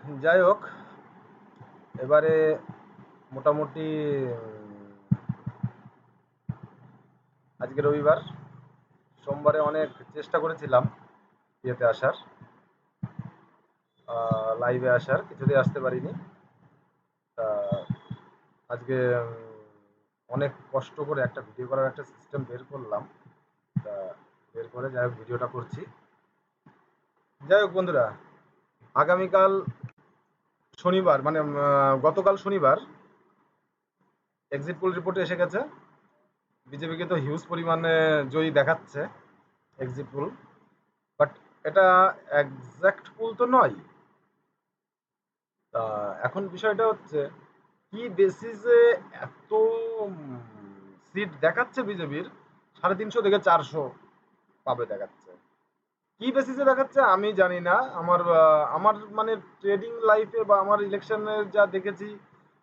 যাই হোক, এবারে মোটামুটি আজকে রবিবার, সোমবারে অনেক চেষ্টা করেছিলাম ইয়েতে আসার, লাইভে আসার, কিছুতেই আসতে পারিনি। তা আজকে অনেক কষ্ট করে একটা ভিডিও করার একটা সিস্টেম বের করলাম। তা বের করে যাই হোক ভিডিওটা করছি। যাই হোক বন্ধুরা, আগামীকাল শনিবার, মানে গতকাল শনিবার এক্সিট পোল রিপোর্টে এসে গেছে। বিজেপিকে তো হিউজ পরিমাণে জয়ী দেখাচ্ছে এক্সিট পোল, বাট এটা এক্সাক্ট পোল তো নয়। তা এখন বিষয়টা হচ্ছে, কি বেসিসে এত সিট দেখাচ্ছে বিজেপির 350 থেকে 400 পাবে দেখাচ্ছে। কি বেসিসে দেখাচ্ছে আমি জানি না। আমার মানে ট্রেডিং লাইফে বা আমার ইলেকশনের যা দেখেছি,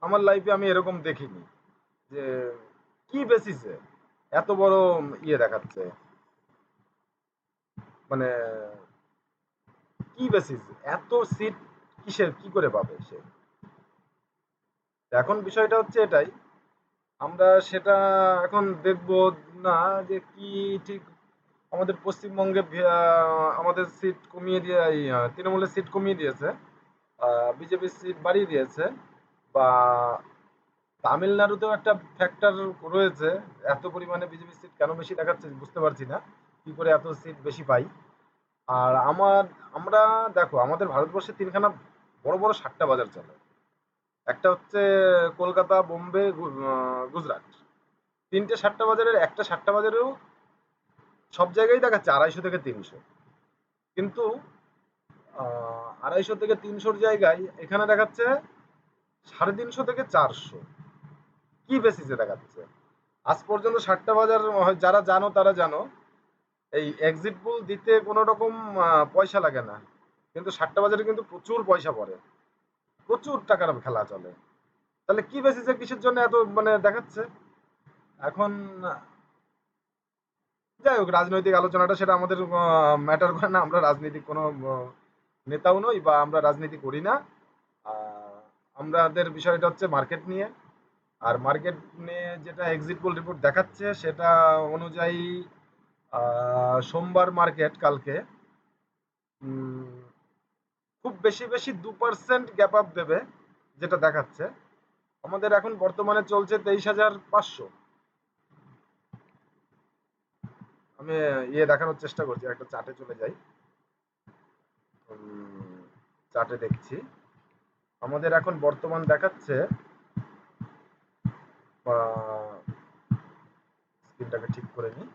আমার লাইফে আমি এরকম দেখিনি যে কি বেসিসে এত বড় ইয়ে দেখাচ্ছে। মানে কি বেসিস, এত সিট কিসের, কি করে পাবে সে? এখন বিষয়টা হচ্ছে এটাই, আমরা সেটা এখন দেখব না যে কি ঠিক। আমাদের পশ্চিমবঙ্গে আমাদের সিট কমিয়ে দিয়ে তৃণমূলের সিট কমিয়ে দিয়েছে, বিজেপির সিট বাড়িয়ে দিয়েছে, বা তামিলনাড়ুতেও একটা ফ্যাক্টর রয়েছে। এত পরিমাণে বিজেপির সিট কেন বেশি দেখাচ্ছে বুঝতে পারছি না, কি করে এত সিট বেশি পাই। আর আমরা দেখো, আমাদের ভারতবর্ষে তিনখানা বড় বড় 7টা বাজার চলে। একটা হচ্ছে কলকাতা, বোম্বে, গুজরাট। 3টে 7টা বাজারের একটা 7টা বাজারেও সব জায়গায় দেখাচ্ছে 250 থেকে 300, কিন্তু 250 থেকে 300 জায়গায় এখানে দেখাচ্ছে 350 থেকে 400। কি বেসিসে দেখাচ্ছে? আজ পর্যন্ত 7টা বাজার যারা জানো তারা জানো, এই এক্সিট পোল দিতে কোনো রকম পয়সা লাগে না, কিন্তু 7টা বাজারে কিন্তু প্রচুর পয়সা পড়ে, প্রচুর টাকার খেলা চলে। তাহলে কি বেসিসে, কিসের জন্য এত মানে দেখাচ্ছে এখন? যাই হোক, রাজনৈতিক আলোচনাটা সেটা আমাদের ম্যাটার করে না। আমরা রাজনৈতিক কোনো নেতাও নই, বা আমরা রাজনীতি করি না। আহ, আমাদের বিষয়টা হচ্ছে মার্কেট নিয়ে। আর মার্কেট নিয়ে যেটা এক্সিট পোল রিপোর্ট দেখাচ্ছে সেটা অনুযায়ী সোমবার মার্কেট কালকে উম, খুব বেশি বেশি 2% গ্যাপ আপ দেবে, যেটা দেখাচ্ছে। আমাদের এখন বর্তমানে চলছে 23,500। আমি ইয়ে দেখানোর চেষ্টা করছি, একটা চার্টে চলে যাই। চার্টে দেখছি আমাদের এখন বর্তমান দেখাচ্ছে, স্ক্রিনটাকে ঠিক করে নিই।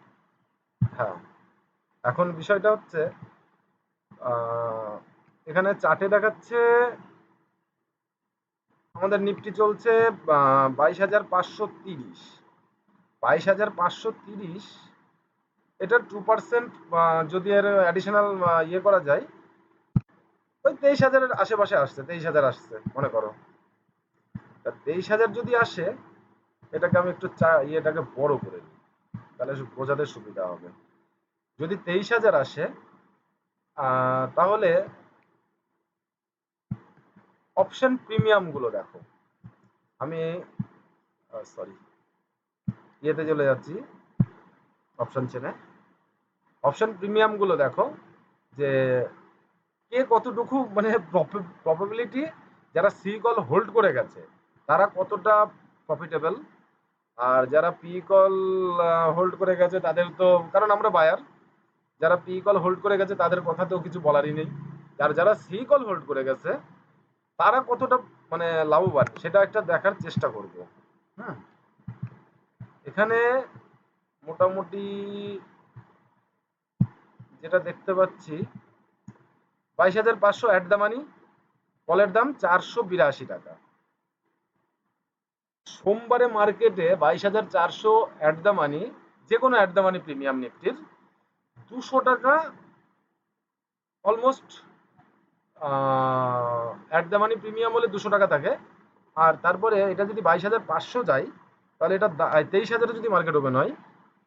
হ্যাঁ, এখন বিষয়টা হচ্ছে, এখানে চার্টে দেখাচ্ছে আমাদের নিফটি চলছে 22,530। 22,530, এটা 2% যদি এর অ্যাডিশনাল ইয়ে করা যায়, ওই 23,000-এর আশেপাশে আসছে, 23,000 আসছে মনে করো। তা 23,000 যদি আসে, এটাকে আমি একটু ইয়েটাকে বড় করে নিই, তাহলে বোঝাতে সুবিধা হবে। যদি 23,000 আসে, তাহলে অপশন প্রিমিয়াম গুলো দেখো। আমি সরি, ইয়েতে চলে যাচ্ছি, অপশন চেনে। অপশন প্রিমিয়াম গুলো দেখো যে কে কতটুকু মানে প্রবাবিলিটি, যারা সি কল হোল্ড করে গেছে তারা কতটা প্রফিটেবল, আর যারা পি কল হোল্ড করে গেছে তাদের তো, কারণ আমরা বায়ার, যারা পি কল হোল্ড করে গেছে তাদের কথা তো কিছু বলারই নেই। আর যারা সি কল হোল্ড করে গেছে তারা কতটা মানে লাভবান, সেটা একটা দেখার চেষ্টা করব। হুম, এখানে মোটামুটি যেটা দেখতে পাচ্ছি, 22,500 অ্যাট দ্য মানি, কলের দাম 482 টাকা। সোমবারে মার্কেটে 22,400 অ্যাট দ্য মানি, যে কোনো অ্যাট দ্য মানি প্রিমিয়াম নিফটির 200 টাকা almost. At the money premium হলে 200 টাকা থাকে। আর তারপরে এটা যদি 22,500 যায়, তাহলে এটা 23,000 যদি মার্কেট ওপেন হয়,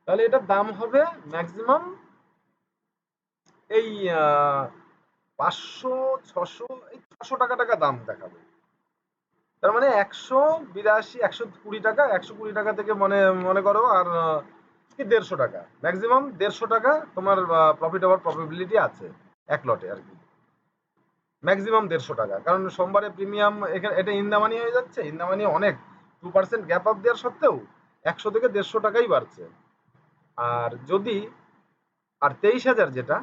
তাহলে এটার দাম হবে ম্যাক্সিমাম এই 500 600 এই 600 টাকা টাকা দাম দেখাবে। তার মানে 182 120 টাকা, 120 টাকা থেকে মনে করো আর কি 150 টাকা, ম্যাক্সিমাম 150 টাকা তোমার প্রফিট হওয়ার প্রবাবিলিটি আছে এক লটে আর কি, ম্যাক্সিমাম 150 টাকা। কারণ সোমবারে প্রিমিয়াম এখানে এটা ইন্দামানি হয়ে যাচ্ছে, ইন্দামানি অনেক 2% গ্যাপ আপ দেওয়ার সত্ত্বেও 100 থেকে 150 টাকাই বাড়ছে। আর যদি আর 23,000 যেটা,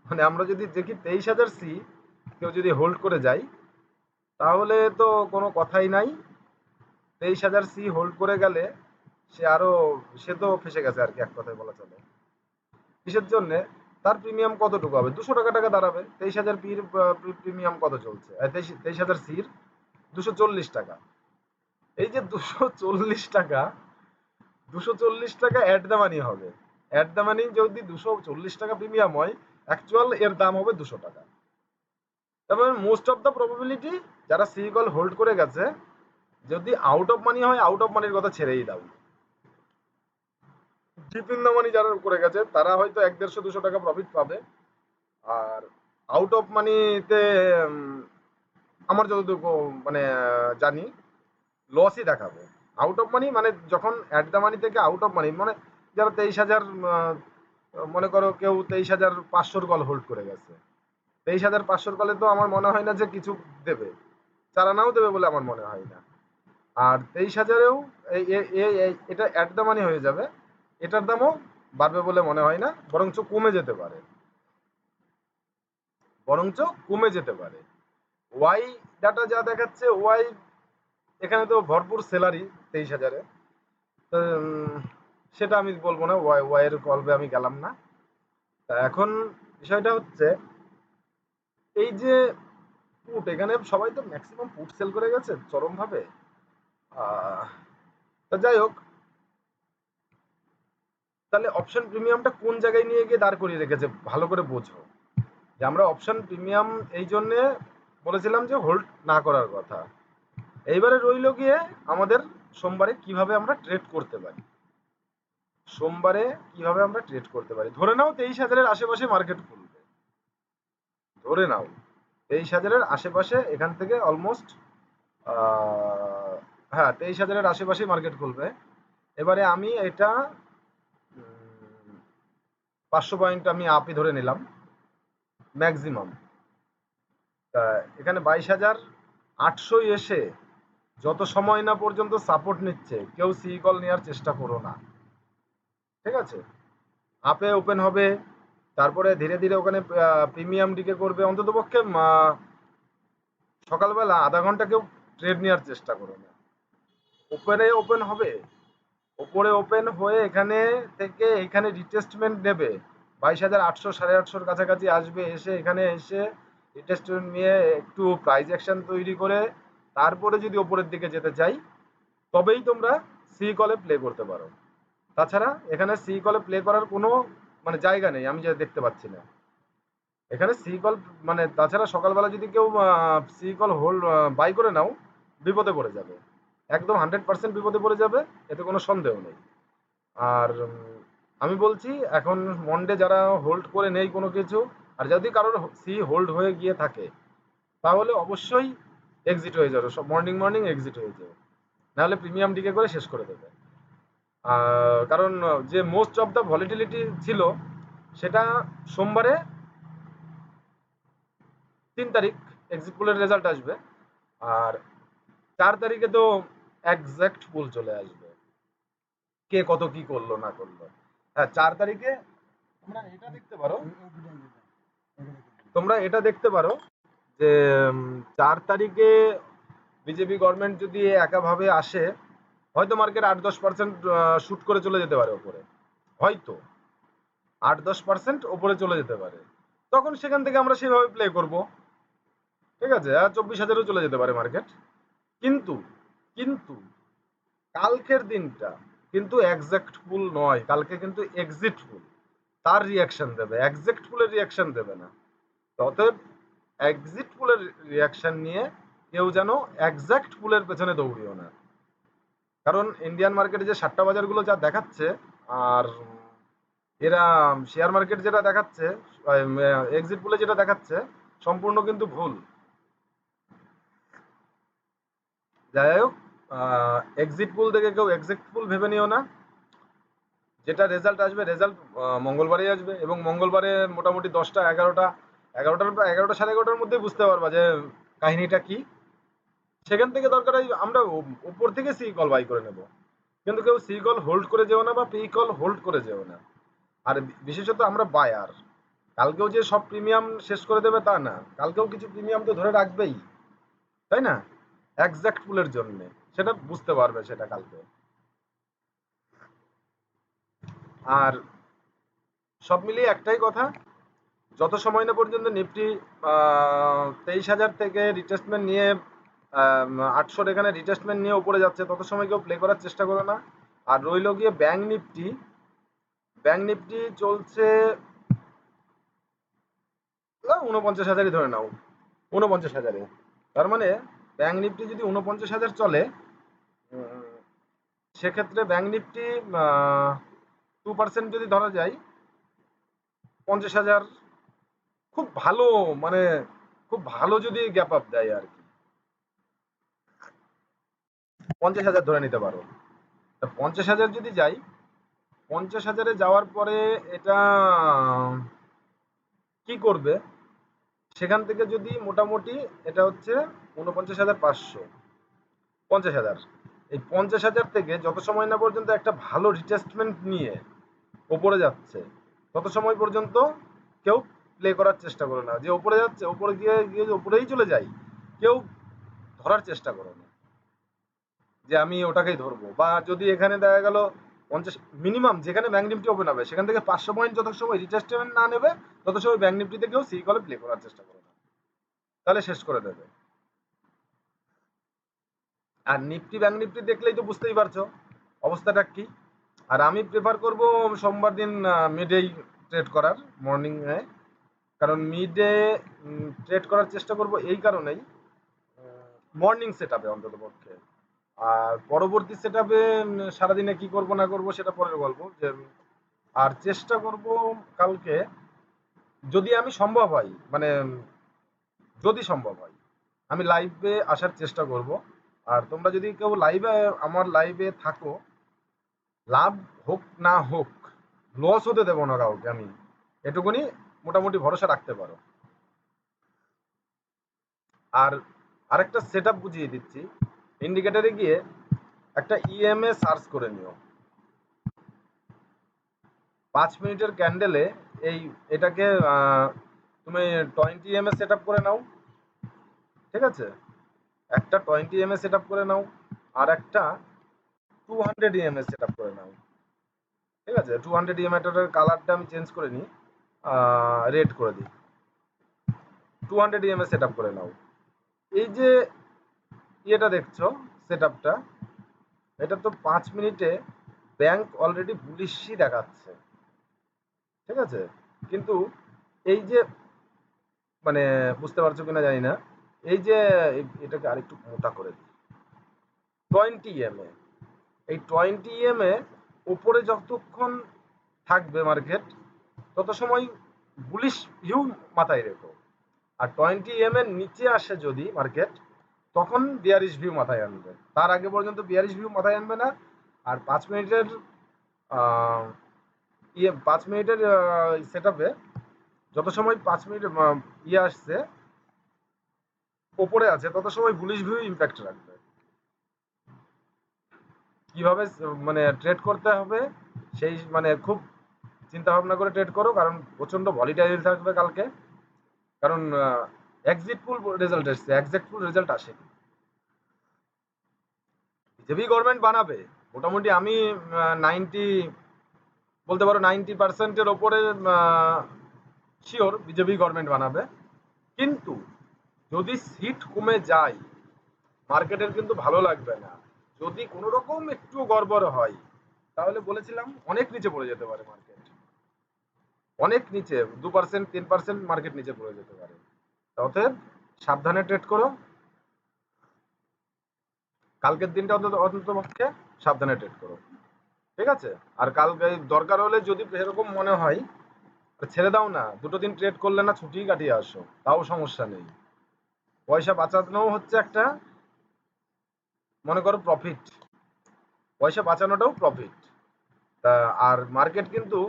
মানে আমরা যদি দেখি 23,000 সি কেউ যদি হোল্ড করে যায় তাহলে তো কোনো কথাই নাই। 23,000 সি হোল্ড করে গেলে সে আরো, সে তো ফেসে গেছে আর কি, এক কথায় বলা চলে। কিসের জন্য? তার প্রিমিয়াম কতটুকু হবে? 200 টাকা টাকা দাঁড়াবে। 23,000 পির প্রিমিয়াম কত চলছে? 23,000 সির 240 টাকা। এই যে 240 টাকা, 240 টাকা অ্যাট দ্য মানি হবে। অ্যাট দ্য মানি যদি 240 টাকা প্রিমিয়াম হয়, অ্যাকচুয়াল এর দাম হবে 200 টাকা। তারপরে মোস্ট অফ দ্য প্রবাবিলিটি যারা সি কল হোল্ড করে গেছে, যদি আউট অফ মানি হয়, আউট অফ মানির কথা ছেড়েই দাও, ডিপ ইন দ্য মানি যারা করে গেছে তারা হয়তো 150-200 টাকা প্রফিট পাবে। আর আউট অফ মানিতে আমার যতটুকু মানে জানি লসই দেখাবে। আউট অফ মানি মানে যখন অ্যাট দ্য মানি থেকে আউট অফ মানি, মানে যারা 23,000 মনে করো কেউ 23,500 কল হোল্ড করে গেছে, 23,500 কলে তো আমার মনে হয় না যে কিছু দেবে, চালানাও দেবে বলে আমার মনে হয় না। আর 23,000-এও এটা অ্যাট দ্য মানি হয়ে যাবে, এটার দামও বাড়বে বলে মনে হয় না, বরঞ্চ কমে যেতে পারে, বরঞ্চ কমে যেতে পারে। ওয়াই ডাটা যা দেখাচ্ছে, ওয়াই এখানে তো ভরপুর স্যালারি 23,000-এ, সেটা আমি বলবো না, ওয়াই ওয়াই এর গল্পে আমি গেলাম না। তা এখন বিষয়টা হচ্ছে এই যে পুট, এখানে সবাই তো ম্যাক্সিমাম পুট সেল করে গেছে চরম ভাবে। তা যাই হোক, তাহলে অপশন প্রিমিয়ামটা কোন জায়গায় নিয়ে গিয়ে দাঁড় করিয়ে রেখেছে ভালো করে বোঝো। যে আমরা অপশন প্রিমিয়াম এই জন্যে বলেছিলাম যে হোল্ড না করার কথা। এইবারে রইল গিয়ে আমাদের সোমবারে কিভাবে আমরা ট্রেড করতে পারি। সোমবারে কিভাবে আমরা ট্রেড করতে পারি, ধরে নাও 23,000-এর আশেপাশে মার্কেট খুলবে, ধরে নাও 23,000-এর আশেপাশে, এখান থেকে অলমোস্ট হ্যাঁ 23,000-এর আশেপাশে মার্কেট খুলবে। এবারে আমি এটা 500 পয়েন্ট আমি আপই ধরে নিলাম ম্যাক্সিমাম। এখানে 22,800 এসে যত সময় না পর্যন্ত সাপোর্ট নিচ্ছে, কেউ সি কল নেওয়ার চেষ্টা করো না, ঠিক আছে? আপে ওপেন হবে, তারপরে ধীরে ধীরে ওখানে প্রিমিয়াম ডিকে করবে। অন্তত পক্ষে সকালবেলা আধা ঘন্টা কেউ ট্রেড নেওয়ার চেষ্টা করো না। ওপেনে ওপেন হবে, ওপরে ওপেন হয়ে এখানে থেকে এখানে রিটেস্টমেন্ট নেবে, 22,800 850-এর কাছাকাছি আসবে, এসে এখানে এসে রিটেস্টমেন্ট নিয়ে একটু প্রাইস অ্যাকশন তৈরি করে তারপরে যদি ওপরের দিকে যেতে চাই, তবেই তোমরা সি কলে প্লে করতে পারো। তাছাড়া এখানে সি কলে প্লে করার কোনো মানে জায়গা নেই, আমি যা দেখতে পাচ্ছি না এখানে সি কল। মানে তাছাড়া সকালবেলা যদি কেউ সি কল হোল্ড বাই করে নাও, বিপদে পড়ে যাবে, একদম 100% বিপদে পড়ে যাবে, এতে কোনো সন্দেহ নেই। আর আমি বলছি এখন মন্ডে যারা হোল্ড করে নেই কোনো কিছু, আর যদি কারোর সি হোল্ড হয়ে গিয়ে থাকে তাহলে অবশ্যই এক্সিট হয়ে যাবে, সব মর্নিং মর্নিং এক্সিট হয়ে যাবে, নাহলে প্রিমিয়াম ডিকে করে শেষ করে দেবে। কারণ যে মোস্ট অফ দ্য ভলিটিলিটি ছিল সেটা সোমবারে 3 তারিখ এক্সিট পোলের রেজাল্ট আসবে, আর 4 তারিখে তো একজ্যাক্ট পোল চলে আসবে, কে কত কি করলো না করলো। হ্যাঁ 4 তারিখে তোমরা এটা দেখতে পারো, তোমরা এটা দেখতে পারো যে 4 তারিখে বিজেপি গভর্নমেন্ট যদি একাভাবে আসে, হয়তো মার্কেট 8-10% শুট করে চলে যেতে পারে ওপরে, হয়তো 8-10% ওপরে চলে যেতে পারে, তখন সেখান থেকে আমরা সেভাবে প্লে করব, ঠিক আছে? আর 24,000-ও চলে যেতে পারে মার্কেট। কিন্তু কিন্তু কালকের দিনটা কিন্তু একজ্যাক্ট পুল নয়, কালকে কিন্তু এক্সিট পুল, তার রিয়াকশন দেবে, একজ্যাক্ট পুলের রিয়াকশন দেবে না। অতএব এক্সিট পুলের রিয়াকশন নিয়ে কেউ যেন একজ্যাক্ট পুলের পেছনে দৌড়িও না। কারণ ইন্ডিয়ান মার্কেটে যে 7টা বাজারগুলো যা দেখাচ্ছে, আর এরা শেয়ার মার্কেট যেটা দেখাচ্ছে, এক্সিট পুলে যেটা দেখাচ্ছে, সম্পূর্ণ কিন্তু ভুল। যাই হোক, এক্সিট পুল থেকে কেউ এক্সিট পুল ভেবে নিও না। যেটা রেজাল্ট আসবে, রেজাল্ট মঙ্গলবারেই আসবে, এবং মঙ্গলবারে মোটামুটি 10টা 11টা সাড়ে 11টার মধ্যেই বুঝতে পারবা যে কাহিনীটা কি। সেখান থেকে দরকার হয় আমরা উপর থেকে সি কল বাই করে নেব, কিন্তু কেউ সি কল হোল্ড করে যেও না বা পি কল হোল্ড করে যেও না। আর বিশেষত আমরা বায়ার, কালকেও যে সব প্রিমিয়াম শেষ করে দেবে তা না, কালকেও কিছু প্রিমিয়াম তো ধরে রাখবেই, তাই না? এক্সাক্ট পুলের জন্য সেটা বুঝতে পারবে সেটা কালকে। আর সব মিলিয়ে একটাই কথা, যত সময় না পর্যন্ত নিফটি 23,000 থেকে রিটেস্টমেন্ট নিয়ে 800 এখানে রিটেস্টমেন্ট নিয়ে উপরে যাচ্ছে, তত সময় কেউ প্লে করার চেষ্টা করো না। আর রইল গিয়ে ব্যাংক নিফটি, ব্যাংক নিফটি চলছে 49,000ই ধরে নাও, 49,000-এ। তার মানে ব্যাংক নিফটি যদি 49,000 চলে, সেক্ষেত্রে ব্যাংক নিফটি 2% যদি ধরা যায়, 50,000 খুব ভালো, মানে খুব ভালো যদি গ্যাপ আপ দেয় আর কি, 50,000 ধরে নিতে পারো। 50,000 যদি যাই, 50,000-এ যাওয়ার পরে এটা কি করবে, সেখান থেকে যদি মোটামুটি এটা হচ্ছে 49,500, 50,000, এই 50,000 থেকে যত সময় না পর্যন্ত একটা ভালো রিটেস্টমেন্ট নিয়ে ওপরে যাচ্ছে, তত সময় পর্যন্ত কেউ প্লে করার চেষ্টা করে না। যে ওপরে যাচ্ছে, ওপরে গিয়ে গিয়ে ওপরেই চলে যায়, কেউ ধরার চেষ্টা করো না যে আমি ওটাকেই ধরবো। বা যদি এখানে দেখা গেল 50, মিনিমাম যেখানে ব্যাংক নিফটি ওপেন হবে সেখান থেকে 500 পয়েন্ট যত সময় রিটেস্টমেন্ট না নেবে, তত সময় ব্যাংক নিফটিতে কেউ সি কলে প্লে করার চেষ্টা করো না, তাহলে শেষ করে দেবে। আর নিফটি ব্যাংক নিফটি দেখলেই তো বুঝতেই পারছো অবস্থাটা কি। আর আমি প্রেফার করব সোমবার দিন মিডেই ট্রেড করার, মর্নিং এ। কারণ মিডে ট্রেড করার চেষ্টা করব এই কারণেই, মর্নিং সেট আপে অন্তত পক্ষে। আর পরবর্তী সেট আপে সারাদিনে কি করব না করব সেটা পরের গল্প। যে আর চেষ্টা করব কালকে, যদি আমি সম্ভব হয়, মানে যদি সম্ভব হয়, আমি লাইভে আসার চেষ্টা করব। আর তোমরা যদি কেউ লাইভে, আমার লাইভে থাকো, লাভ হোক না হোক, লস হতে দেবো না কাউকে আমি, এটুকুনি মোটামুটি ভরসা রাখতে পারো। আর আরেকটা সেট আপ বুঝিয়ে দিচ্ছি, ইন্ডিকেটারে গিয়ে একটা ইএমএ সার্চ করে নিও, 5 মিনিটের ক্যান্ডেলে। এই এটাকে তুমি 20 EMA সেট আপ করে নাও, ঠিক আছে? একটা 20 EMA সেট আপ করে নাও, আর একটা 200 EMA সেট আপ করে নাও, ঠিক আছে? 200 EMAটার কালারটা আমি চেঞ্জ করে নিই, রেড করে দিই, 200 EMA সেট আপ করে নাও। এই যে ইয়েটা দেখছো সেট আপটা, এটা তো 5 মিনিটে ব্যাংক অলরেডি বুলিশই দেখাচ্ছে, ঠিক আছে? কিন্তু এই যে, মানে বুঝতে পারছো কিনা জানি না, এই যে এটাকে আরেকটু মোটা করে দিই, 20 EMA, এই 20 EMA উপরে যতক্ষণ থাকবে মার্কেট, তত সময় বুলিশ ভিউ মাথায় রেখো। আর 20 EMA নিচে আসে যদি মার্কেট, তখন বিয়ারিশ ভিউ মাথায় আনবে, তার আগে পর্যন্ত বিয়ারিশ ভিউ মাথায় আনবে না। আর 5 মিনিটের 5 মিনিটের সেট আপে যত সময় 5 মিনিট ইয়ে আসছে, ওপরে আছে, তত সময় বুলিশ ভিউ ইম্প্যাক্ট রাখবে। কিভাবে মানে ট্রেড করতে হবে, সেই মানে খুব চিন্তা ভাবনা করে ট্রেড করো, কারণ প্রচন্ড ভলিটাইল থাকবে কালকে। কারণ এক্সিট পুল রেজাল্ট এসছে, এক্সাক্ট পুল রেজাল্ট আসেনি। বিজেপি গভর্নমেন্ট বানাবে মোটামুটি, আমি 90, বলতে পারো 90%-এর ওপরে শিওর বিজেপি গভর্নমেন্ট বানাবে। কিন্তু যদি সিট কমে যায়, মার্কেটের কিন্তু ভালো লাগবে না। যদি কোনো রকম একটু গড়বড় হয়, তাহলে বলেছিলাম অনেক নিচে পড়ে যেতে পারে মার্কেট, অনেক নিচে, 2%, 3% মার্কেট নিচে পড়ে যেতে পারে। অতএব সাবধানে ট্রেড করো, কালকের দিনটা অন্তত অন্তত পক্ষে সাবধানে ট্রেড করো, ঠিক আছে? আর কালকে দরকার হলে যদি এরকম মনে হয় ছেড়ে দাও না, 2 দিন ট্রেড করলে না ছুটি কাটিয়ে আসো, তাও সমস্যা নেই। পয়সা বাঁচানোও হচ্ছে একটা, মনে করো প্রফিট, পয়সা বাঁচানোটাও প্রফিট। তা আর মার্কেট কিন্তু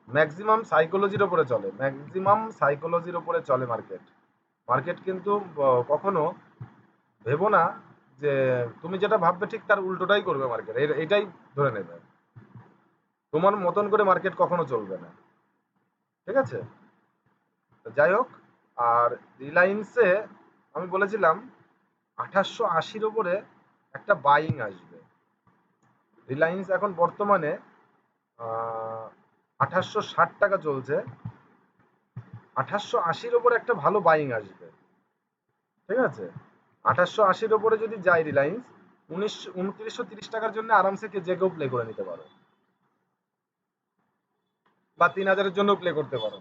ম্যাক্সিমাম সাইকোলজির উপরে চলে, ম্যাক্সিমাম সাইকোলজির উপরে চলে মার্কেট। মার্কেট কিন্তু কখনো ভেবো না যে তুমি যেটা ভাববে ঠিক তার উল্টোটাই করবে মার্কেট, এটাই ধরে নেবে। তোমার মতন করে মার্কেট কখনো চলবে না, ঠিক আছে? যাই হোক, আর রিলায়েন্সে আমি বলেছিলাম 2880-র উপরে একটা বাইং আসবে। রিলায়েন্স এখন বর্তমানে 2860 টাকা চলছে, 2880-র উপরে একটা ভালো বাইং আসবে, ঠিক আছে? 2880-র উপরে যদি যায় রিলায়েন্স, 2930 টাকার জন্য আরামসে যে কেউ প্লে করে নিতে পারো, বা 3000-এর জন্য প্লে করতে পারো।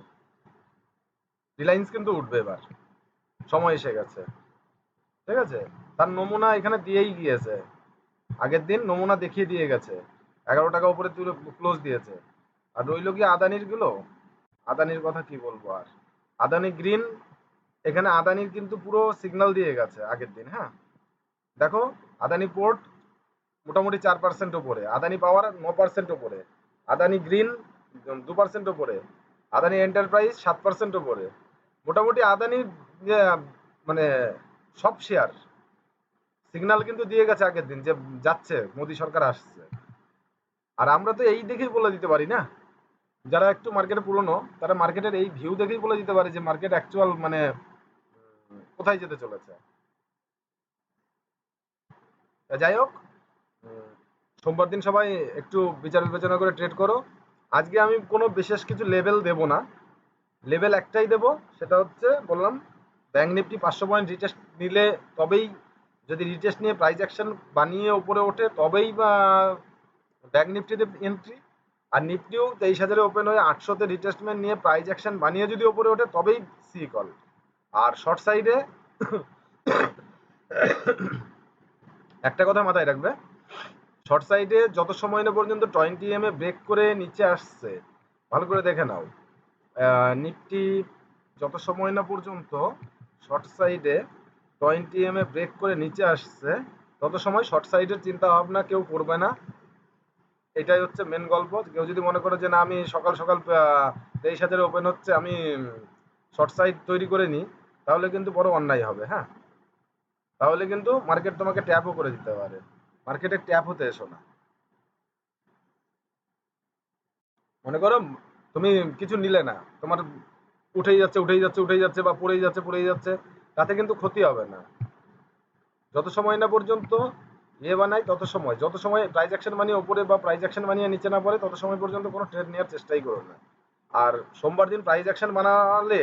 রিলায়েন্স কিন্তু উঠবে এবার, সময় এসে গেছে, ঠিক আছে? তার নমুনা এখানে দিয়েই গিয়েছে, আগের দিন নমুনা দেখিয়ে দিয়ে গেছে, 11 টাকা উপরে তুলে ক্লোজ দিয়েছে। আর রইল কি আদানির গুলো, আদানির কথা কি বলবো আর, আদানি গ্রিন, এখানে আদানির কিন্তু পুরো সিগন্যাল দিয়ে গেছে আগের দিন। হ্যাঁ, দেখো, আদানি পোর্ট মোটামুটি 4% উপরে, আদানি পাওয়ার 9% উপরে, আদানি গ্রিন 2% উপরে, আদানি এন্টারপ্রাইজ 7% উপরে। মোটামুটি আদানি মানে সব শেয়ার সিগন্যাল কিন্তু দিয়ে গেছে আগের দিন যে যাচ্ছে, মোদী সরকার আসছে। আর আমরা তো এই দেখেই বলে দিতে পারি না, যারা একটু মার্কেটে পুরনো তারা মার্কেটের এই ভিউ দেখেই বলে দিতে পারে যে মার্কেট অ্যাকচুয়াল মানে কোথায় যেতে চলেছে। যাই হোক, সোমবার দিন সবাই একটু বিচার বিবেচনা করে ট্রেড করো। আজকে আমি কোনো বিশেষ কিছু লেভেল দেব না, লেভেল একটাই দেব, সেটা হচ্ছে বললাম ব্যাংক নিফটি 500 পয়েন্ট রিটেস্ট নিলে তবেই, যদি রিটেস্ট নিয়ে প্রাইস অ্যাকশন বানিয়ে উপরে ওঠে তবেই বা ব্যাংক নিফটিতে এন্ট্রি, আর নিফটিও 23,000-এ ওপেন হয়ে 800-তে রিটেস্টমেন্ট নিয়ে প্রাইস অ্যাকশন বানিয়ে যদি উপরে ওঠে তবেই সি কল। আর শর্ট সাইডে একটা কথা মাথায় রাখবে, শর্ট সাইডে যত সময় না পর্যন্ত 20 এম ব্রেক করে নিচে আসছে, ভালো করে দেখে নাও, নিফটি যত সময় না পর্যন্ত শর্ট সাইডে 20 এম ব্রেক করে নিচে আসছে, তত সময় শর্ট সাইডের চিন্তা ভাবনা কেউ করবে না। এটাই হচ্ছে মেন গল্প। কেউ যদি মনে করে যে না আমি সকাল সকাল 23,000-এ ওপেন হচ্ছে আমি শর্ট সাইড তৈরি করে নিই, তাহলে কিন্তু বড় অন্যায় হবে। হ্যাঁ, তাহলে কিন্তু মার্কেট তোমাকে ট্যাপও করে দিতে পারে, মার্কেটে ট্যাপ হতে এসো না। মনে করো তুমি কিছু নিলে না, তোমার উঠেই যাচ্ছে উঠেই যাচ্ছে উঠেই যাচ্ছে, বা পড়েই যাচ্ছে পড়েই যাচ্ছে, তাতে কিন্তু ক্ষতি হবে না। যত সময় না পর্যন্ত বানাই, তত সময়, যত সময় প্রাইস অ্যাকশন বানিয়ে উপরে বা প্রাইস অ্যাকশন বানিয়ে নিচে না পড়ে, তত সময় পর্যন্ত কোনো ট্রেড নেওয়ার চেষ্টাই করো না। আর সোমবার দিন প্রাইস অ্যাকশন বানালে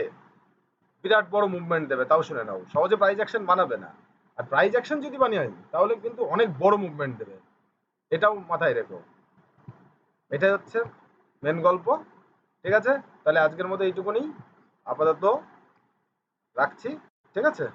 বিরাট বড় মুভমেন্ট দেবে, তাও শুনে নাও, সহজে প্রাইস অ্যাকশন বানাবে না। আর প্রাইস অ্যাকশন যদি বানিয়ে তাহলে কিন্তু অনেক বড় মুভমেন্ট দেবে, এটাও মাথায় রেখো। এটাই হচ্ছে মেন গল্প, ঠিক আছে? তাহলে আজকের মতো এইটুকুনি, আপাতত রাখছি, ঠিক আছে?